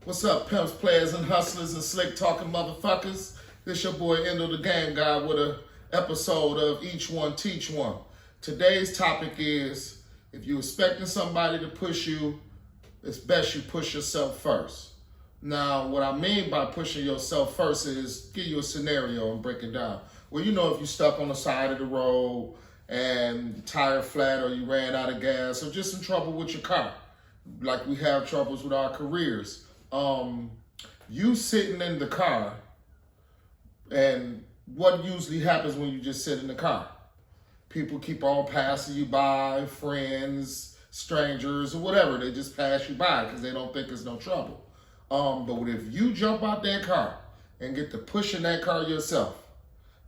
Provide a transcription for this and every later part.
What's up, pimps, players, and hustlers, and slick talking motherfuckers? This your boy Endo the Game Guy with a episode of Each One Teach One. Today's topic is, if you're expecting somebody to push you, it's best you push yourself first. Now, what I mean by pushing yourself first is give you a scenario and break it down. Well, you know, if you're stuck on the side of the road and the tire flat, or you ran out of gas, or just in trouble with your car, like we have troubles with our careers. You sitting in the car, and what usually happens when you just sit in the car? People keep on passing you by, friends, strangers, or whatever. They just pass you by because they don't think it's no trouble. But if you jump out that car and get to pushing that car yourself,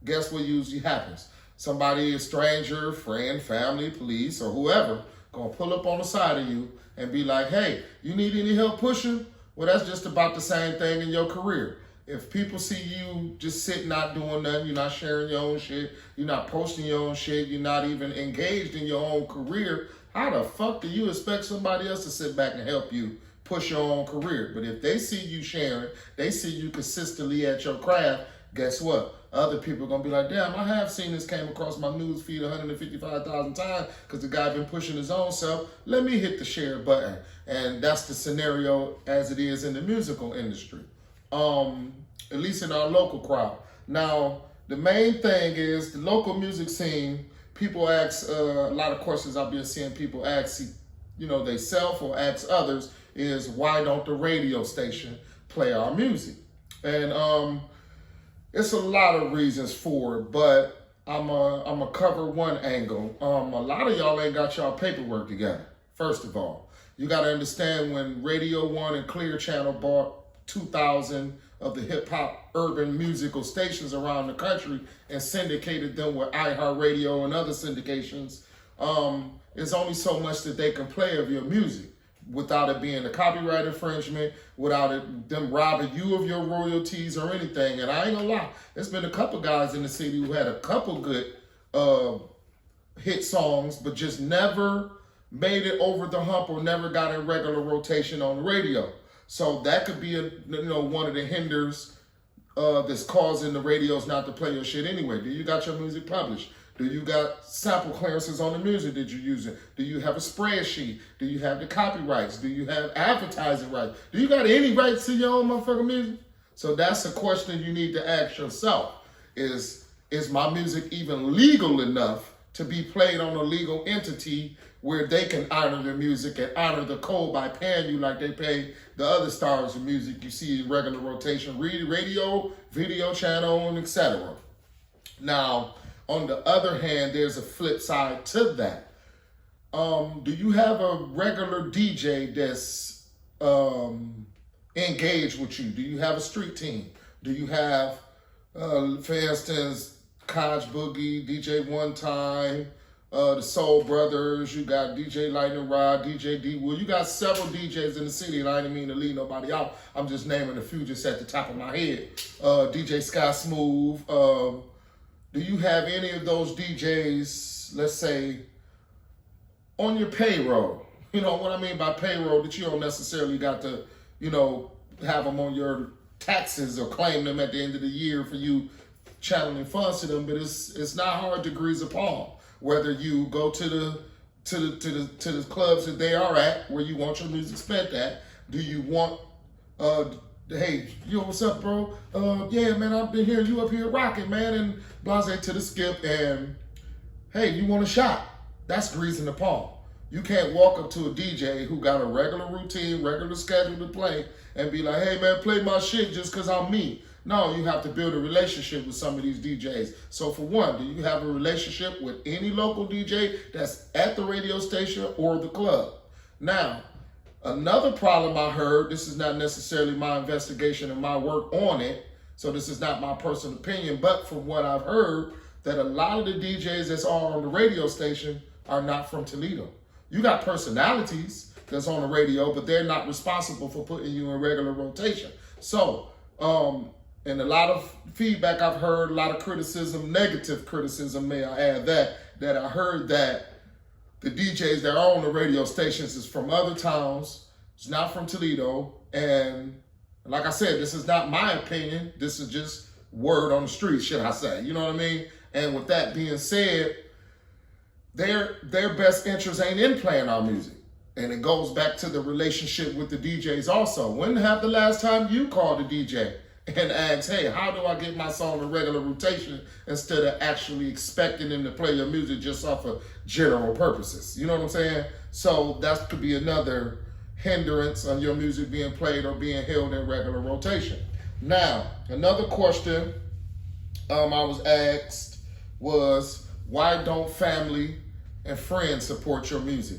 guess what usually happens? Somebody, a stranger, friend, family, police, or whoever, gonna pull up on the side of you and be like, hey, you need any help pushing? Well, that's just about the same thing in your career. If people see you just sitting, not doing nothing, you're not sharing your own shit, you're not posting your own shit, you're not even engaged in your own career, how the fuck do you expect somebody else to sit back and help you push your own career? But if they see you sharing, they see you consistently at your craft, guess what? Other people are going to be like, damn, I have seen this came across my news feed 155,000 times because the guy been pushing his own self. Let me hit the share button. And that's the scenario as it is in the musical industry, at least in our local crowd. Now, the main thing is the local music scene, people ask a lot of questions I've been seeing people ask, they self or ask others, is why don't the radio station play our music? And it's a lot of reasons for it, but I'm a cover one angle. A lot of y'all ain't got y'all paperwork together. First of all, you got to understand when Radio One and Clear Channel bought 2,000 of the hip hop urban musical stations around the country and syndicated them with iHeartRadio and other syndications, there's only so much that they can play of your music without it being a copyright infringement, without them robbing you of your royalties or anything. And I ain't gonna lie, there's been a couple guys in the city who had a couple good hit songs, but just never made it over the hump or never got in regular rotation on the radio. So that could be one of the hinders that's causing the radios not to play your shit anyway. Do you got your music published? Do you got sample clearances on the music that you're using? Do you have a spreadsheet? Do you have the copyrights? Do you have advertising rights? Do you got any rights to your own motherfucking music? So that's a question you need to ask yourself. Is my music even legal enough to be played on a legal entity where they can honor the music and honor the code by paying you like they pay the other stars of music you see in regular rotation, radio, video channel, and etc. Now, on the other hand, there's a flip side to that. Do you have a regular DJ that's engaged with you? Do you have a street team? Do you have, for instance, Kaj Boogie, DJ One Time, the Soul Brothers, you got DJ Lightning Rod, DJ D Wood. You got several DJs in the city, and I didn't mean to leave nobody out. I'm just naming a few just at the top of my head. DJ Sky Smooth. Do you have any of those DJs, let's say, on your payroll? You know what I mean by payroll, that you don't necessarily got to, have them on your taxes or claim them at the end of the year for you channeling funds to them, but it's not hard to grease a palm. Whether you go to the clubs that they are at, where you want your music spent at, do you want hey, what's up, bro? Yeah, man, I've been hearing you up here rocking, man, and blase to the skip, and hey, you want a shot? That's greasing the palm. You can't walk up to a DJ who got a regular routine, regular schedule to play, and be like, hey, man, play my shit just because I'm me. No, you have to build a relationship with some of these DJs. So for one, do you have a relationship with any local DJ that's at the radio station or the club? Now, another problem I heard, this is not necessarily my investigation and my work on it, so this is not my personal opinion, but from what I've heard, that a lot of the DJs that's on the radio station are not from Toledo. You got personalities that's on the radio, but they're not responsible for putting you in regular rotation. So, and a lot of feedback I've heard, a lot of criticism, negative criticism, may I add that I heard that the DJs that are on the radio stations is from other towns, it's not from Toledo, And like I said, this is not my opinion. This is just word on the street, should I say. You know what I mean? And with that being said, their best interest ain't in playing our music. And it goes back to the relationship with the DJs also. When have the last time you called a DJ and asked, hey, how do I get my song in regular rotation instead of actually expecting them to play your music just off of general purposes? You know what I'm saying? So that could be another hindrance on your music being played or being held in regular rotation. Now, another question I was asked was, why don't family and friends support your music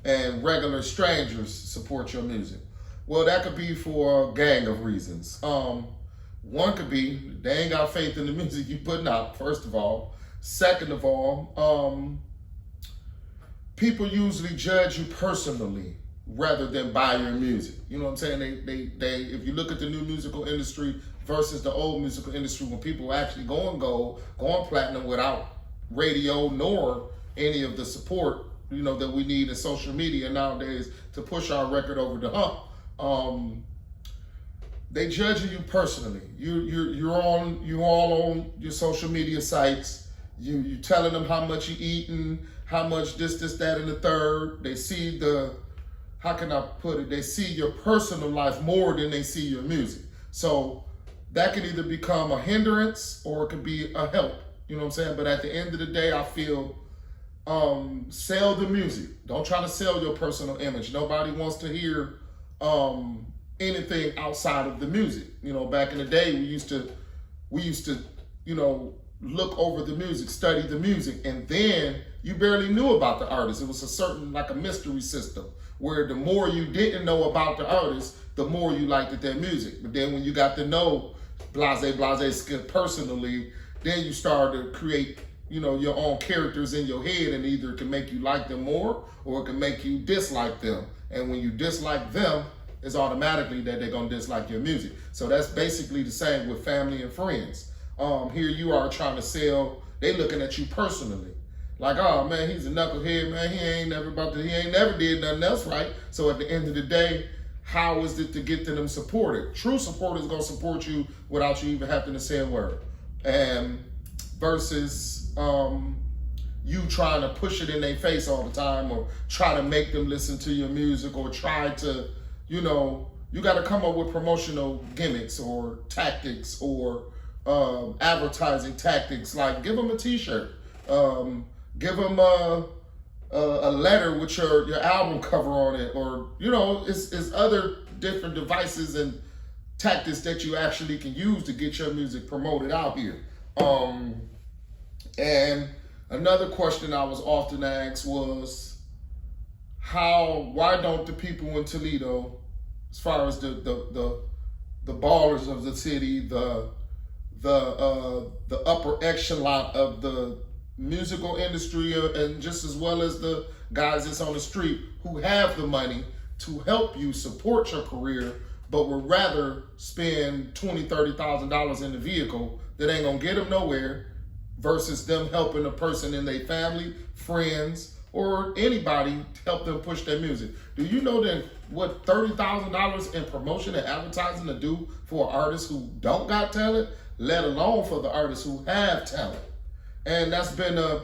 and regular strangers support your music? Well, that could be for a gang of reasons. One could be they ain't got faith in the music you putting out, first of all. Second of all, people usually judge you personally rather than buy your music. You know what I'm saying? They if you look at the new musical industry versus the old musical industry, when people actually go and gold, going platinum without radio nor any of the support, you know, that we need in social media nowadays to push our record over the hump. They judge you personally. You're all on your social media sites. You telling them how much you eating, how much this, that, and the third. They see how can I put it? They see your personal life more than they see your music. So that can either become a hindrance or it could be a help. You know what I'm saying? But at the end of the day, I feel sell the music. Don't try to sell your personal image. Nobody wants to hear anything outside of the music. You know, back in the day, we used to, you know, look over the music, study the music, and then you barely knew about the artist. It was a certain, like a mystery system, where the more you didn't know about the artist, the more you liked their music. But then when you got to know Blase personally, then you start to create, you know, your own characters in your head, and either it can make you like them more or it can make you dislike them. And when you dislike them, it's automatically that they're gonna dislike your music. So that's basically the same with family and friends. Here you are trying to sell, they looking at you personally. Like, oh man, he's a knucklehead, man. He ain't never did nothing else right. So at the end of the day, how is it to get them supported? True support is gonna support you without you even having to say a word. And versus you trying to push it in their face all the time, or try to make them listen to your music, or try to, you know, you got to come up with promotional gimmicks or tactics or advertising tactics. Like, give them a t-shirt, give them a letter with your album cover on it, or, you know, it's other different devices and tactics that you actually can use to get your music promoted out here. And another question I was often asked was, why don't the people in Toledo, as far as the ballers of the city, the upper echelon of the musical industry, and just as well as the guys that's on the street who have the money to help you support your career, but would rather spend $20,000, $30,000 in the vehicle that ain't gonna get them nowhere, versus them helping a person in their family, friends, or anybody to help them push their music. Do you know that what $30,000 in promotion and advertising to do for artists who don't got talent, let alone for the artists who have talent? And that's been an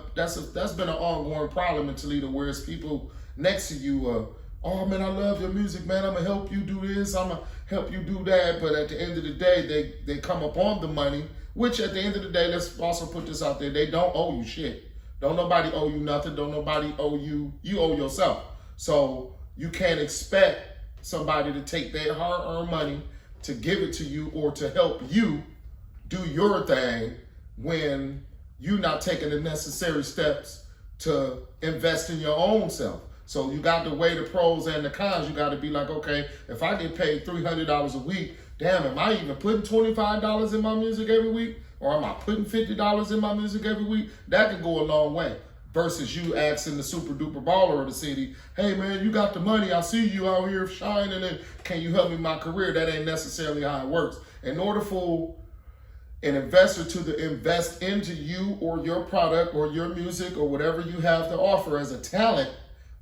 ongoing problem in Toledo, where it's people next to you, oh man, I love your music, man, I'm gonna help you do this, I'm gonna help you do that, but at the end of the day, they come up on the money, which at the end of the day, let's also put this out there, they don't owe you shit. Don't nobody owe you nothing, don't nobody owe you, you owe yourself. So you can't expect somebody to take their hard-earned money to give it to you or to help you do your thing when you're not taking the necessary steps to invest in your own self. So you got to weigh the pros and the cons. You got to be like, okay, if I get paid $300 a week, damn, am I even putting $25 in my music every week? Or am I putting $50 in my music every week? That can go a long way. Versus you asking the super duper baller of the city, hey man, you got the money, I see you out here shining, and can you help me in my career? That ain't necessarily how it works. In order for an investor to invest into you or your product or your music or whatever you have to offer as a talent,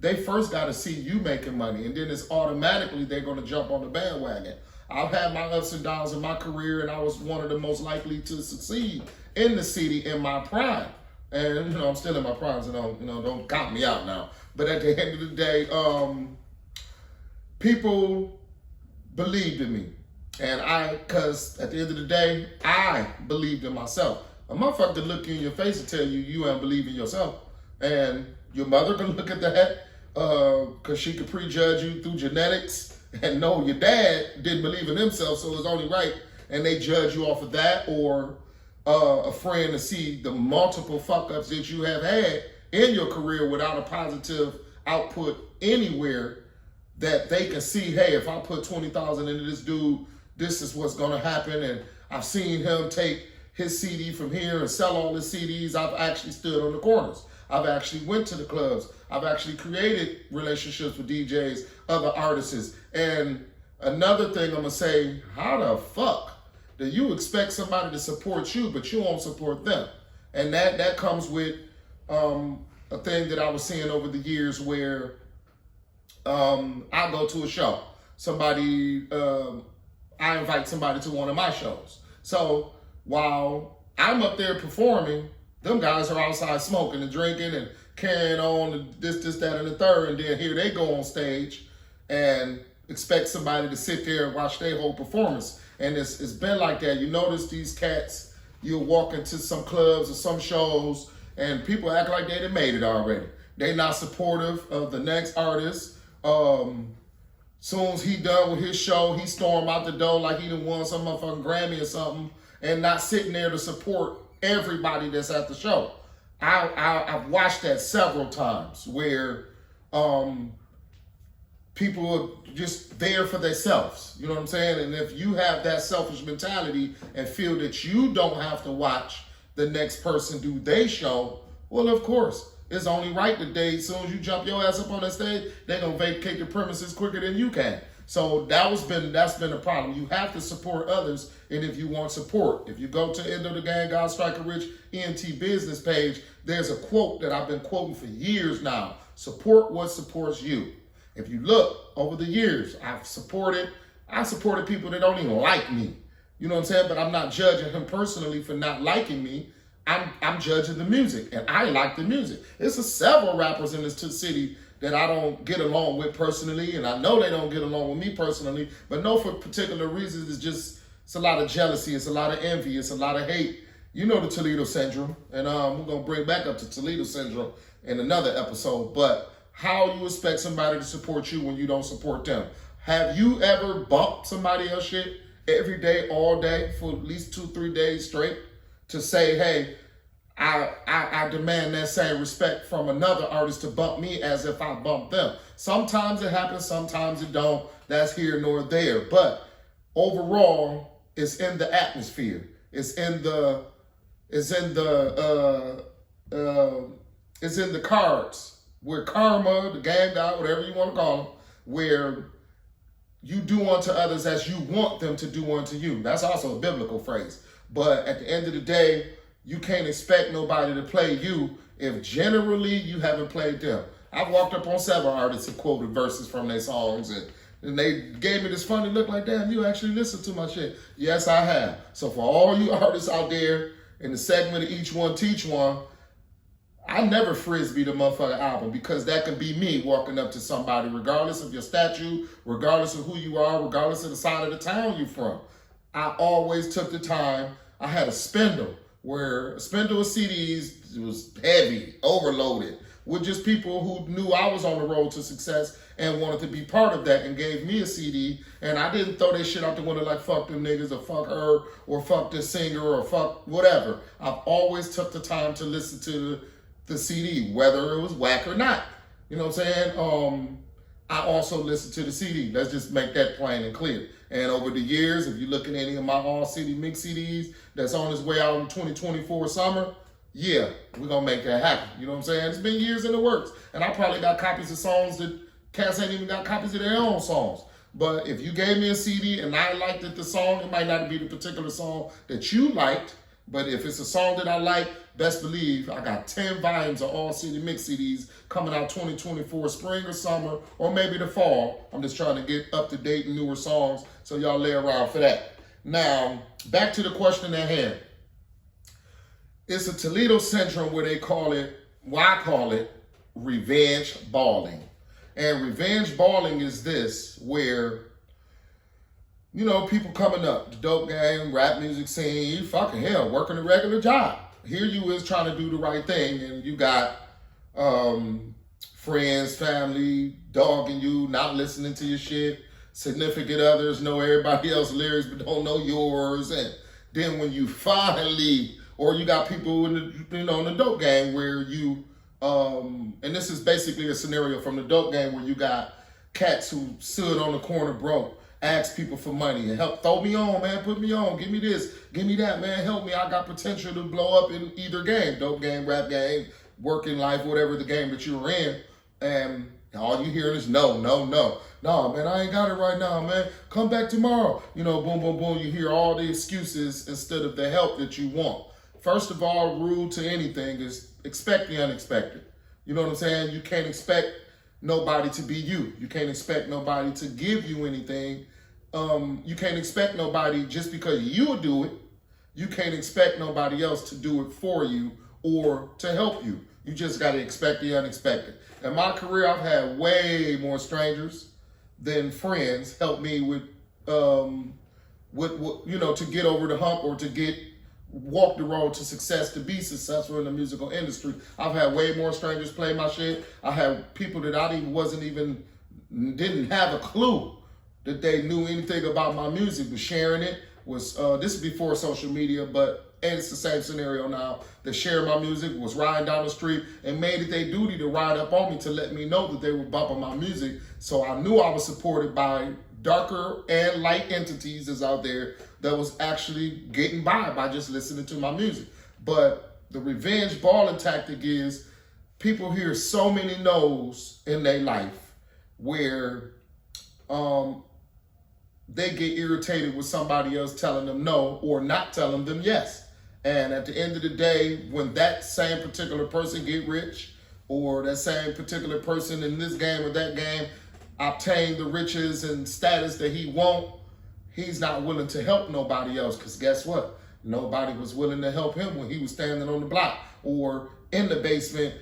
they first got to see you making money, and then it's automatically they're going to jump on the bandwagon. I've had my ups and downs in my career, and I was one of the most likely to succeed in the city in my prime. And I'm still in my prime, so don't count me out now. But at the end of the day, people believed in me. And because at the end of the day, I believed in myself. A motherfucker can look you in your face and tell you ain't believe in yourself. And your mother can look at that because she could prejudge you through genetics and know your dad didn't believe in himself, so it's only right. And they judge you off of that, or a friend to see the multiple fuck-ups that you have had in your career without a positive output anywhere, that they can see, hey, if I put 20,000 into this dude, this is what's gonna happen. And I've seen him take his CD from here and sell all his CDs. I've actually stood on the corners. I've actually went to the clubs. I've actually created relationships with DJs, other artists. And another thing I'm gonna say, how the fuck do you expect somebody to support you, but you won't support them? And that comes with a thing that I was seeing over the years where I go to a show. I invite somebody to one of my shows. So while I'm up there performing, them guys are outside smoking and drinking and carrying on and this, that, and the third. And then here they go on stage and expect somebody to sit there and watch their whole performance. And it's been like that. You notice these cats, you'll walk into some clubs or some shows and people act like they done made it already. They not supportive of the next artist. Soon as he done with his show, he storm out the door like he done won some motherfucking Grammy or something, and not sitting there to support everybody that's at the show. I've watched that several times where people are just there for themselves. You know what I'm saying? And if you have that selfish mentality and feel that you don't have to watch the next person do their show, well, of course, it's only right that as soon as you jump your ass up on that stage, they're gonna vacate the premises quicker than you can. So that's been a problem. You have to support others, and if you want support, if you go to End of the Game, God Striker Rich ENT business page, there's a quote that I've been quoting for years now. Support what supports you. If you look over the years, I supported people that don't even like me. You know what I'm saying? But I'm not judging him personally for not liking me. I'm judging the music, and I like the music. There's several rappers in this city that I don't get along with personally, and I know they don't get along with me personally, but no, for particular reasons. It's a lot of jealousy, it's a lot of envy, it's a lot of hate. You know the Toledo Syndrome, and we're gonna bring back up to Toledo Syndrome in another episode. But how you expect somebody to support you when you don't support them? Have you ever bumped somebody else shit every day, all day, for at least 2-3 days straight, to say, hey, I demand that same respect from another artist to bump me as if I bumped them? Sometimes it happens, sometimes it don't. That's here nor there. But overall, it's in the atmosphere. It's in the cards, where karma, the game god, whatever you want to call them, where you do unto others as you want them to do unto you. That's also a biblical phrase. But at the end of the day, you can't expect nobody to play you if generally you haven't played them. I've walked up on several artists and quoted verses from their songs, and they gave me this funny look like, damn, you actually listen to my shit. Yes, I have. So for all you artists out there in the segment of Each One Teach One, I never frisbee the motherfucking album, because that can be me walking up to somebody, regardless of your statue, regardless of who you are, regardless of the side of the town you're from. I always took the time. I had a spindle of CDs was heavy, overloaded, with just people who knew I was on the road to success and wanted to be part of that, and gave me a CD. And I didn't throw that shit out the window like fuck them niggas or fuck her or fuck this singer or fuck whatever. I've always took the time to listen to the CD, whether it was whack or not. You know what I'm saying? I also listened to the CD. Let's just make that plain and clear. And over the years, if you look at any of my all CD mix CDs that's on its way out in 2024 summer, yeah, we're gonna make that happen. You know what I'm saying? It's been years in the works. And I probably got copies of songs that cats ain't even got copies of their own songs. But if you gave me a CD and I liked the song, it might not be the particular song that you liked, But if it's a song that I like, best believe I got 10 volumes of All City Mix CDs coming out 2024, spring or summer, or maybe the fall. I'm just trying to get up to date and newer songs, so y'all lay around for that. Now, back to the question at hand. It's a Toledo syndrome where they call it, I call it, revenge balling. And revenge balling is this, where, you know, people coming up, the dope game, rap music scene, you fucking hell, working a regular job. Here you is trying to do the right thing, and you got friends, family, dogging you, not listening to your shit, significant others know everybody else's lyrics but don't know yours. And then when you finally, or you got people in the, you know, in the dope game where you, and this is basically a scenario from the dope game where you got cats who stood on the corner broke, ask people for money and help, throw me on, man, put me on, give me this, give me that, man, help me, I got potential to blow up in either game, dope game, rap game, working life, whatever the game that you were in. And all you hear is no, no, no. No, man, I ain't got it right now, man. Come back tomorrow. You know, boom, boom, boom. You hear all the excuses instead of the help that you want. First of all, rule to anything is expect the unexpected. You know what I'm saying? You can't expect nobody to be you. You can't expect nobody to give you anything. You can't expect nobody just because you do it. You can't expect nobody else to do it for you or to help you. You just got to expect the unexpected. In my career, I've had way more strangers than friends help me with you know, to get over the hump or to walk the road to success, to be successful in the musical industry. I've had way more strangers play my shit. I had people that I didn't have a clue that they knew anything about my music, was sharing it. This is before social media, and it's the same scenario now. They shared my music, was riding down the street, and made it their duty to ride up on me to let me know that they were bumping my music. So I knew I was supported by darker and light entities that's out there that was actually getting by just listening to my music. But the revenge balling tactic is people hear so many no's in their life where they get irritated with somebody else telling them no or not telling them yes. And at the end of the day, when that same particular person get rich, or that same particular person in this game or that game obtain the riches and status that he want, he's not willing to help nobody else, because guess what? Nobody was willing to help him when he was standing on the block or in the basement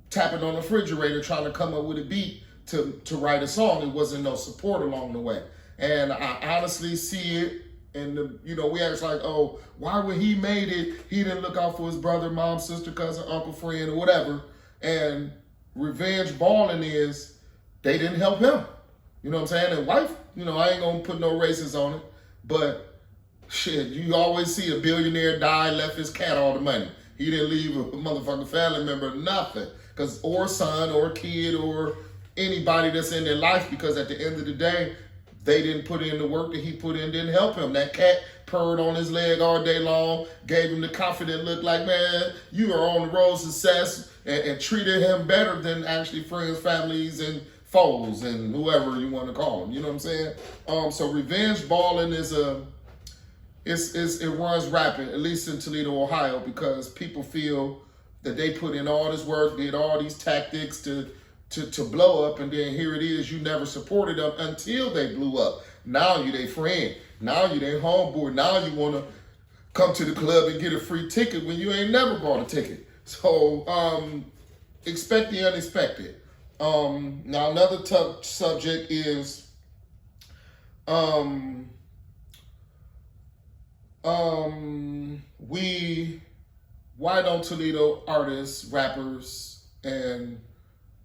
tapping on the refrigerator trying to come up with a beat to write a song. There wasn't no support along the way. And I honestly see it. And, you know, we ask like, oh, why when he made it, he didn't look out for his brother, mom, sister, cousin, uncle, friend, or whatever. And revenge balling is they didn't help him. You know what I'm saying? And wife, you know, I ain't going to put no races on it. But shit, you always see a billionaire die, left his cat all the money. He didn't leave a motherfucking family member nothing. Or son or kid or anybody that's in their life, because at the end of the day, they didn't put in the work that he put in, didn't help him. That cat purred on his leg all day long, gave him the confident look like, man, you are on the road to success, and treated him better than actually friends, families, and foes, and whoever you want to call them. You know what I'm saying? So revenge balling is it runs rapid, at least in Toledo, Ohio, because people feel that they put in all this work, did all these tactics to blow up, and then here it is, you never supported them until they blew up. Now you their friend. Now you their homeboy. Now you want to come to the club and get a free ticket when you ain't never bought a ticket. So expect the unexpected. Now another tough subject is why don't Toledo artists, rappers, and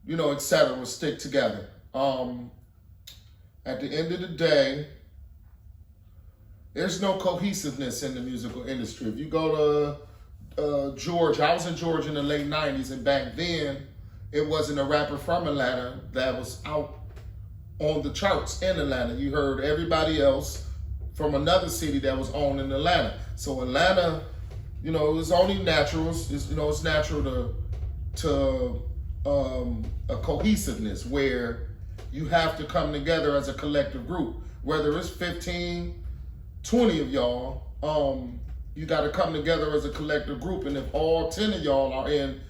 you know, etc. stick together? At the end of the day, there's no cohesiveness in the musical industry. If you go to Georgia, I was in Georgia in the late 90s, and back then, it wasn't a rapper from Atlanta that was out on the charts in Atlanta. You heard everybody else from another city that was on in Atlanta. So Atlanta, you know, it's only natural. It's natural to a cohesiveness where you have to come together as a collective group, whether it's 15, 20 of y'all, You got to come together as a collective group. And if all 10 of y'all are in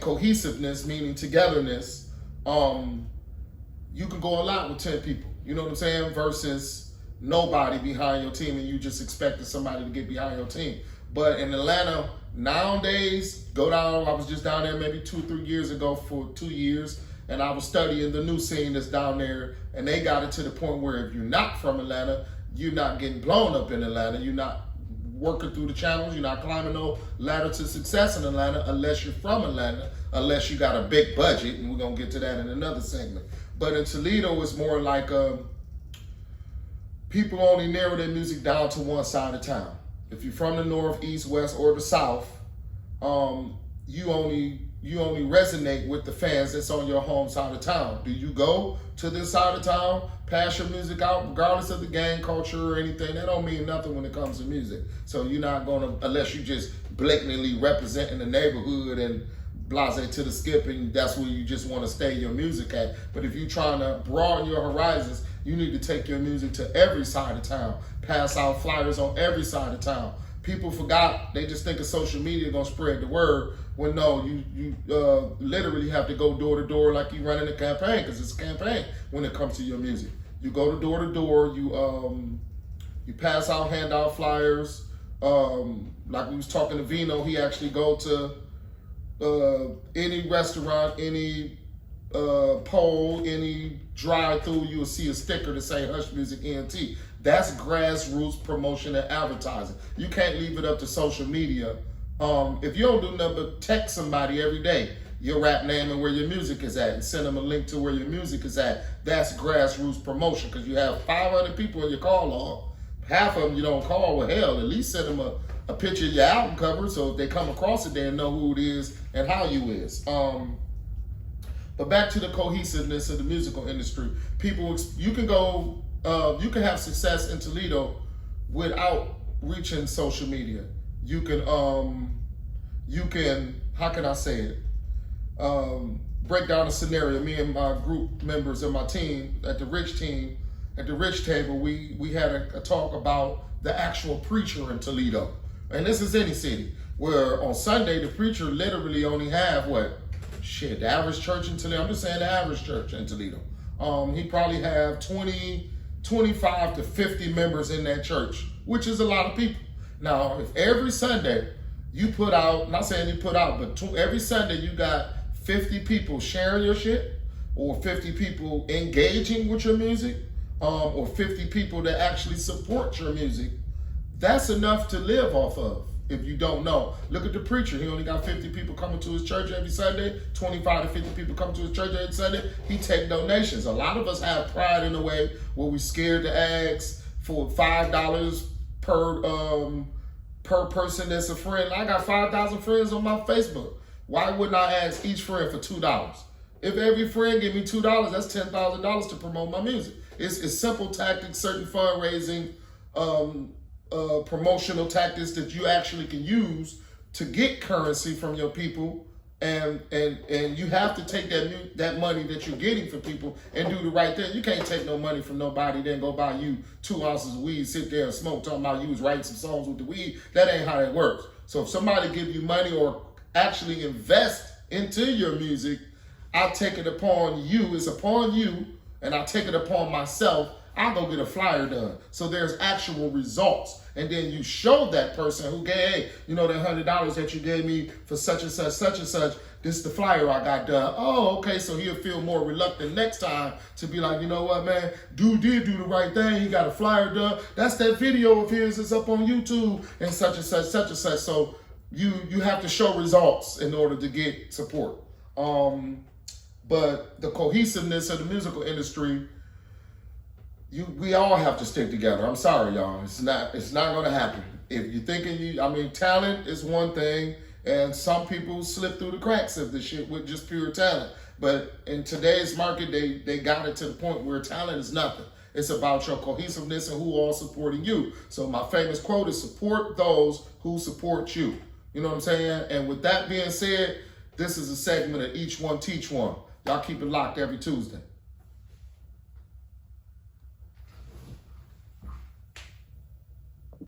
cohesiveness, meaning togetherness, you can go a lot with 10 people. You know what I'm saying? Versus nobody behind your team and you just expecting somebody to get behind your team. But in Atlanta, nowadays, go down, I was just down there maybe 2-3 years ago for 2 years, and I was studying the new scene that's down there, and they got it to the point where if you're not from Atlanta, you're not getting blown up in Atlanta, you're not working through the channels, you're not climbing no ladder to success in Atlanta unless you're from Atlanta, unless you got a big budget, and we're gonna get to that in another segment. But in Toledo, it's more like people only narrow their music down to one side of town. If you're from the north, east, west, or the south, you only resonate with the fans that's on your home side of town. Do you go to this side of town, pass your music out, regardless of the gang culture or anything? That don't mean nothing when it comes to music. So you're not gonna, unless you just blatantly representing the neighborhood and blase to the skip, and that's where you just want to stay your music at. But if you're trying to broaden your horizons, you need to take your music to every side of town, pass out flyers on every side of town. People forgot, they just think of social media gonna spread the word, when no, you literally have to go door to door like you running a campaign, because it's a campaign when it comes to your music. You go to door, you pass out, hand out flyers. Like we was talking to Vino, he actually go to any restaurant, any poll, any drive-through, you'll see a sticker to say Hush Music ENT. That's grassroots promotion and advertising. You can't leave it up to social media. If you don't do nothing but text somebody every day, your rap name and where your music is at, and send them a link to where your music is at, that's grassroots promotion, because you have 500 people in your call log. Half of them you don't call, well, hell, at least send them a picture of your album cover, so if they come across it, they'll know who it is and how you is. But back to the cohesiveness of the musical industry. People, you can go, you can have success in Toledo without reaching social media. You can, how can I say it? Break down a scenario. Me and my group members and my team at the Rich table, we had a talk about the actual preacher in Toledo. And this is any city, where on Sunday, the preacher literally only have the average church in Toledo, I'm just saying the average church in Toledo. He probably have 25 to 50 members in that church, which is a lot of people. Now, if every Sunday you put out, not saying you put out, but every Sunday you got 50 people sharing your shit, or 50 people engaging with your music, or 50 people that actually support your music, that's enough to live off of. If you don't know, look at the preacher. He only got 50 people coming to his church every Sunday, 25 to 50 people coming to his church every Sunday. He take donations. A lot of us have pride in a way where we scared to ask for $5 per person that's a friend. I got 5,000 friends on my Facebook. Why wouldn't I ask each friend for $2? If every friend give me $2, that's $10,000 to promote my music. It's simple tactics, certain fundraising, promotional tactics that you actually can use to get currency from your people, and you have to take that money that you're getting from people and do the right thing. You can't take no money from nobody, then go buy you 2 ounces of weed, sit there and smoke, talking about you was writing some songs with the weed. That ain't how it works. So if somebody give you money or actually invest into your music, I take it upon you, it's upon you, and I take it upon myself, I'll go get a flyer done. So there's actual results. And then you show that person who gave, hey, you know, that $100 that you gave me for such and such, this is the flyer I got done. Oh, okay, so he'll feel more reluctant next time to be like, you know what, man, dude did do the right thing. He got a flyer done. That's that video of his that's up on YouTube and such and such, such and such. So you have to show results in order to get support. But the cohesiveness of the musical industry, we all have to stick together. I'm sorry, y'all. It's not gonna happen. If you're thinking talent is one thing, and some people slip through the cracks of this shit with just pure talent. But in today's market, they got it to the point where talent is nothing. It's about your cohesiveness and who all supporting you. So my famous quote is, support those who support you. You know what I'm saying? And with that being said, this is a segment of Each One Teach One. Y'all keep it locked every Tuesday.